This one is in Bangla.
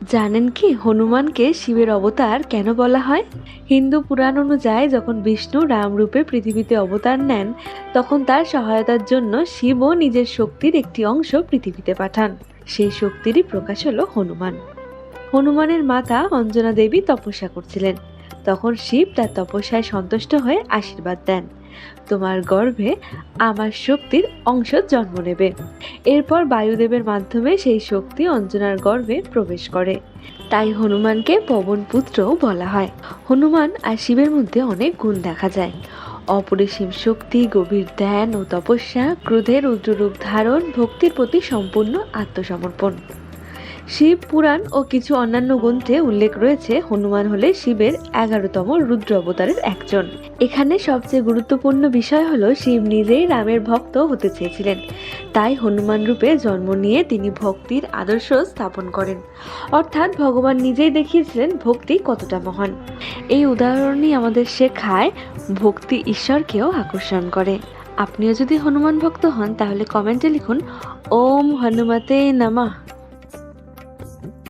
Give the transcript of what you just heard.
জানেন কি হনুমানকে শিবের অবতার কেন বলা হয়? হিন্দু পুরাণ অনুযায়ী যখন বিষ্ণু রামরূপে পৃথিবীতে অবতার নেন, তখন তার সহায়তার জন্য শিবও নিজের শক্তির একটি অংশ পৃথিবীতে পাঠান। সেই শক্তিরই প্রকাশ হলো হনুমান। হনুমানের মাতা অঞ্জনা দেবী তপস্যা করছিলেন। তখন শিব তার তপস্যায় সন্তুষ্ট হয়ে আশীর্বাদ দেন, তোমার গর্ভে আমার শক্তির অংশ জন্ম নেবে। এরপর বায়ুদেবের মাধ্যমে সেই শক্তি অঞ্জনার গর্ভে প্রবেশ করে। তাই হনুমানকে পবন পুত্রও বলা হয়। হনুমান আর শিবের মধ্যে অনেক গুণ দেখা যায়: অপরিসীম শক্তি, গভীর ধ্যান ও তপস্যা, ক্রোধের রুদ্ররূপ ধারণ, ভক্তির প্রতি সম্পূর্ণ আত্মসমর্পণ। শিব পুরাণ ও কিছু অন্যান্য গ্রন্থে উল্লেখ রয়েছে হনুমান হলে শিবের 11তম রুদ্র অবতারের একজন। এখানে সবচেয়ে গুরুত্বপূর্ণ বিষয় হলো শিব নিজেই রামের ভক্ত হতে চেয়েছিলেন, তাই হনুমান রূপে জন্ম নিয়ে তিনি ভক্তির আদর্শ স্থাপন করেন। অর্থাৎ ভগবান নিজেই দেখিয়েছিলেন ভক্তি কতটা মহান। এই উদাহরণই আমাদের শেখায় ভক্তি ঈশ্বরকেও আকর্ষণ করে। আপনিও যদি হনুমান ভক্ত হন তাহলে কমেন্টে লিখুন ওম হনুমতে নমঃ।